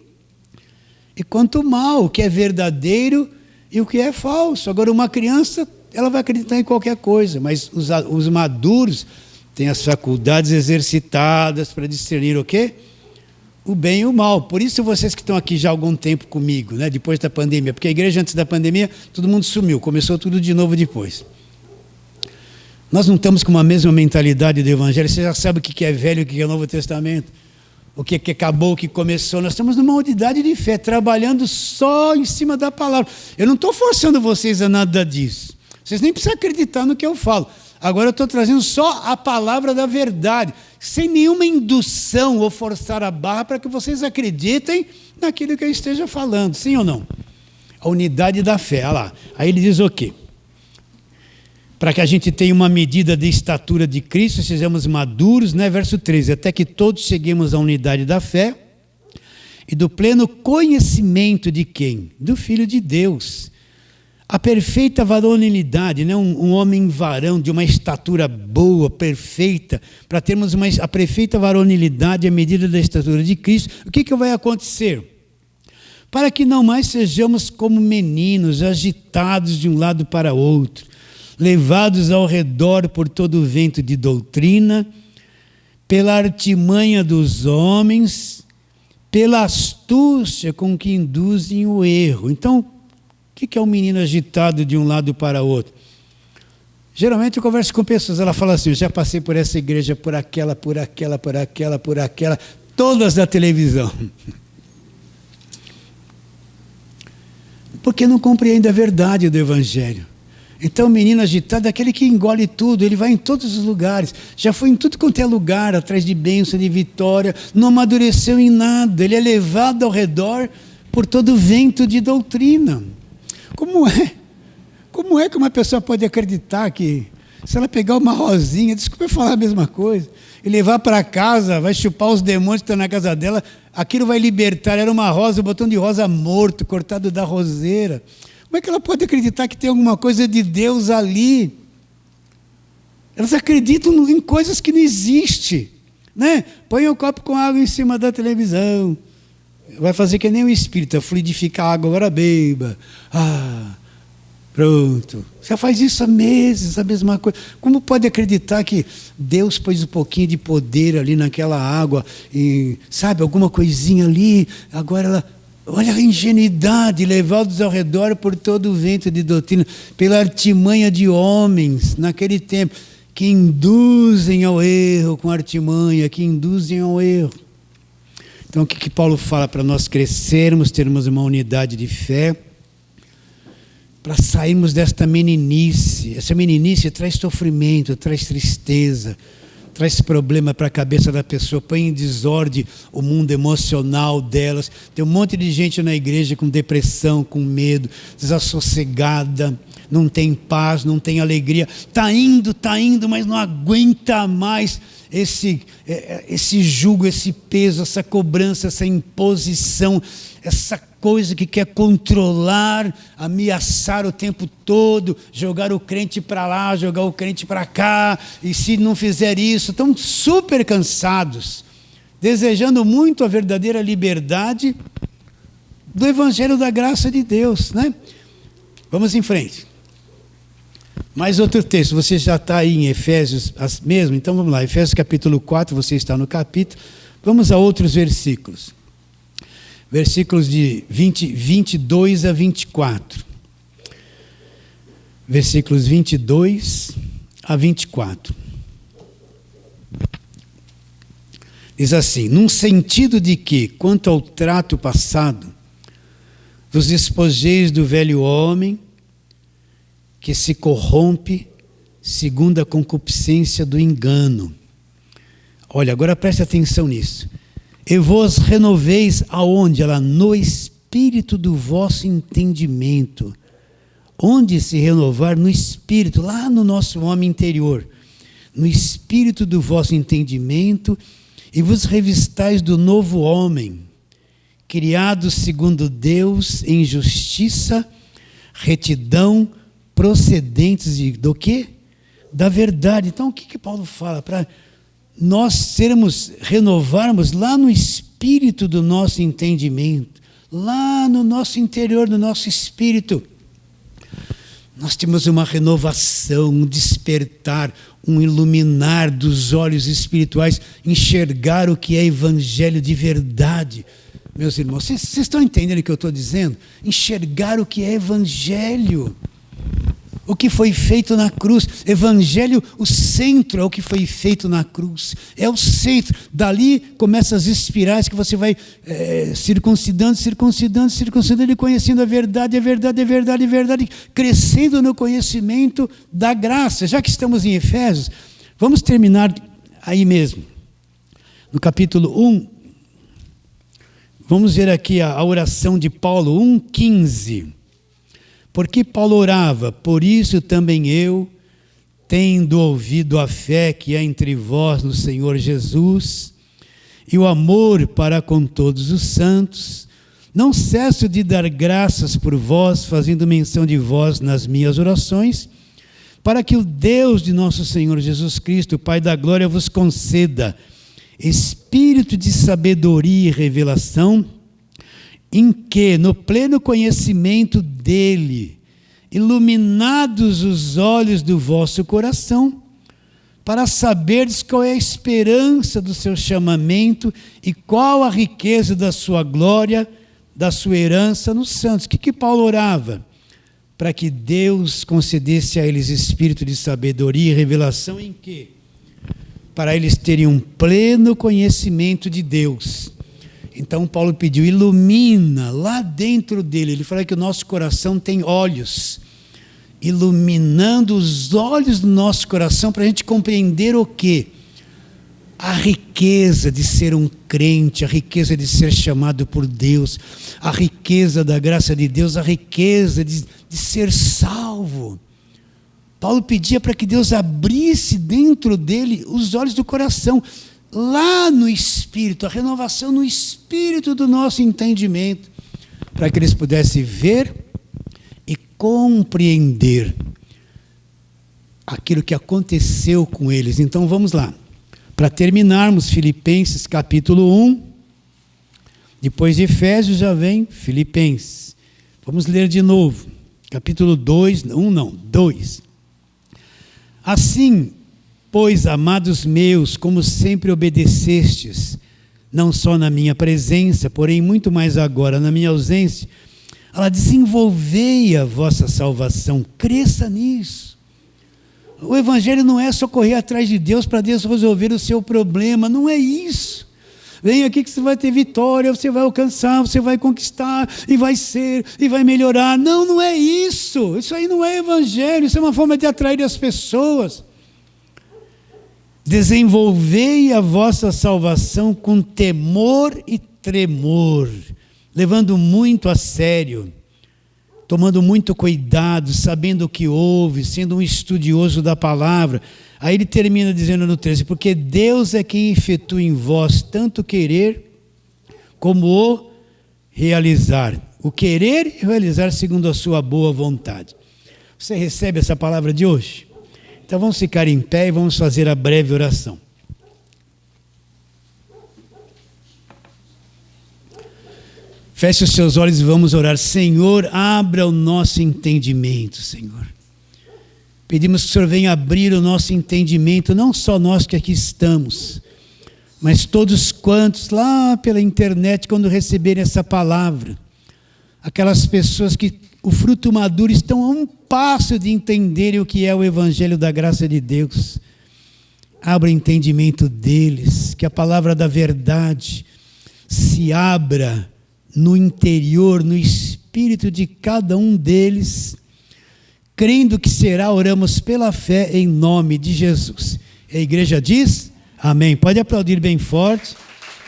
e quanto o mal, o que é verdadeiro e o que é falso. Agora, uma criança, ela vai acreditar em qualquer coisa, mas os maduros têm as faculdades exercitadas para discernir o quê? O bem e o mal. Por isso vocês que estão aqui já há algum tempo comigo, né, depois da pandemia, porque a igreja antes da pandemia, todo mundo sumiu, começou tudo de novo depois. Nós não estamos com uma mesma mentalidade do Evangelho. Você já sabe o que é velho, o que é Novo Testamento, o que acabou, o que começou. Nós estamos numa unidade de fé, trabalhando só em cima da palavra. Eu não estou forçando vocês a nada disso. Vocês nem precisam acreditar no que eu falo. Agora eu estou trazendo só a palavra da verdade, sem nenhuma indução ou forçar a barra para que vocês acreditem naquilo que eu esteja falando, sim ou não? a unidade da fé. Olha lá. Aí ele diz o quê? Para que a gente tenha uma medida de estatura de Cristo, sejamos maduros, né? Verso 13, até que todos cheguemos à unidade da fé e do pleno conhecimento de quem? Do Filho de Deus. A perfeita varonilidade, né? Um homem varão de uma estatura boa, perfeita, para termos a perfeita varonilidade à medida da estatura de Cristo, o que vai acontecer? Para que não mais sejamos como meninos, agitados de um lado para outro, levados ao redor por todo o vento de doutrina, pela artimanha dos homens, pela astúcia com que induzem o erro. Então, o que é um menino agitado de um lado para o outro? Geralmente eu converso com pessoas, ela fala assim, eu já passei por essa igreja, por aquela, todas da televisão. Porque não compreende a verdade do Evangelho. Então o menino agitado é aquele que engole tudo, ele vai em todos os lugares, já foi em tudo quanto é lugar, atrás de bênção, de vitória, não amadureceu em nada, ele é levado ao redor por todo o vento de doutrina. Como é que uma pessoa pode acreditar que, se ela pegar uma rosinha, desculpa eu falar a mesma coisa, e levar para casa, vai chupar os demônios que estão na casa dela, aquilo vai libertar, era uma rosa, um botão de rosa morto, cortado da roseira. Como é que ela pode acreditar que tem alguma coisa de Deus ali? Elas acreditam em coisas que não existem, né? Põe um copo com água em cima da televisão. Vai fazer que nem o espírito, fluidificar a água, agora beba. Pronto. Você faz isso há meses, a mesma coisa. Como pode acreditar que Deus pôs um pouquinho de poder ali naquela água, e, sabe, alguma coisinha ali, agora ela... Olha a ingenuidade, levados ao redor por todo o vento de doutrina, pela artimanha de homens, naquele tempo, que induzem ao erro com artimanha, que induzem ao erro. Então, o que Paulo fala para nós crescermos, termos uma unidade de fé, para sairmos desta meninice. Essa meninice traz sofrimento, traz tristeza, traz problema para a cabeça da pessoa, põe em desordem o mundo emocional delas. Tem um monte de gente na igreja com depressão, com medo, desassossegada, não tem paz, não tem alegria. Está indo, mas não aguenta mais esse jugo, esse peso, essa cobrança, essa imposição, essa coisa que quer controlar, ameaçar o tempo todo, jogar o crente para lá, jogar o crente para cá, e se não fizer isso, estão super cansados, desejando muito a verdadeira liberdade do Evangelho da graça de Deus, né? Vamos em frente. Mais outro texto, você já está aí em Efésios mesmo, então vamos lá, Efésios capítulo 4, você está no capítulo, vamos a outros versículos. Versículos de 22 a 24. Versículos 22 a 24. Diz assim, num sentido de que, quanto ao trato passado, vos despojeis do velho homem, que se corrompe segundo a concupiscência do engano. Olha, agora preste atenção nisso. E vos renoveis aonde? Ela, no espírito do vosso entendimento. Onde se renovar? No espírito, lá no nosso homem interior. No espírito do vosso entendimento, e vos revistais do novo homem, criado segundo Deus em justiça, retidão, procedentes do quê? Da verdade. Então, o que Paulo fala? Para nós renovarmos lá no espírito do nosso entendimento, lá no nosso interior, no nosso espírito. Nós temos uma renovação, um despertar, um iluminar dos olhos espirituais, enxergar o que é evangelho de verdade. Meus irmãos, vocês estão entendendo o que eu estou dizendo? Enxergar o que é evangelho. O que foi feito na cruz. Evangelho, o centro é o que foi feito na cruz. É o centro. Dali começam as espirais que você vai circuncidando e conhecendo a verdade, crescendo no conhecimento da graça. Já que estamos em Efésios, vamos terminar aí mesmo. No capítulo 1, vamos ver aqui a oração de Paulo, 1,15. Porque Paulo orava, por isso também eu, tendo ouvido a fé que há entre vós no Senhor Jesus, e o amor para com todos os santos, não cesso de dar graças por vós, fazendo menção de vós nas minhas orações, para que o Deus de nosso Senhor Jesus Cristo, Pai da glória, vos conceda espírito de sabedoria e revelação, em que, no pleno conhecimento dele, iluminados os olhos do vosso coração, para saberdes qual é a esperança do seu chamamento e qual a riqueza da sua glória, da sua herança nos santos. O que Paulo orava? Para que Deus concedesse a eles espírito de sabedoria e revelação em quê? Para eles terem um pleno conhecimento de Deus. Então Paulo pediu, ilumina lá dentro dele. Ele fala que o nosso coração tem olhos, iluminando os olhos do nosso coração para a gente compreender o quê? A riqueza de ser um crente, a riqueza de ser chamado por Deus, a riqueza da graça de Deus, a riqueza de ser salvo. Paulo pedia para que Deus abrisse dentro dele os olhos do coração, lá no Espírito, a renovação no Espírito do nosso entendimento, para que eles pudessem ver e compreender aquilo que aconteceu com eles. Então vamos lá. Para terminarmos, Filipenses capítulo 1, depois de Efésios já vem Filipenses. Vamos ler de novo, capítulo 2, 1 não, 2. Assim, pois, amados meus, como sempre obedecestes, não só na minha presença, porém muito mais agora na minha ausência, ela desenvolvei a vossa salvação, cresça nisso. O evangelho não é só correr atrás de Deus para Deus resolver o seu problema, não é isso. Vem aqui que você vai ter vitória, você vai alcançar, você vai conquistar, e vai ser, e vai melhorar. Não, não é isso. Isso aí não é evangelho, isso é uma forma de atrair as pessoas. Desenvolvei a vossa salvação com temor e tremor, levando muito a sério, tomando muito cuidado, sabendo o que houve, sendo um estudioso da palavra. Aí ele termina dizendo no 13, porque Deus é quem efetua em vós tanto querer como o realizar. O querer e realizar segundo a sua boa vontade. Você recebe essa palavra de hoje? Então vamos ficar em pé e vamos fazer a breve oração. Feche os seus olhos e vamos orar. Senhor, abra o nosso entendimento, Senhor. Pedimos que o Senhor venha abrir o nosso entendimento, não só nós que aqui estamos, mas todos quantos lá pela internet, quando receberem essa palavra, aquelas pessoas que o fruto maduro estão a um passo de entenderem o que é o Evangelho da graça de Deus. Abra o entendimento deles, que a palavra da verdade se abra no interior, no espírito de cada um deles. Crendo que será, oramos pela fé em nome de Jesus. A igreja diz, amém. Pode aplaudir bem forte.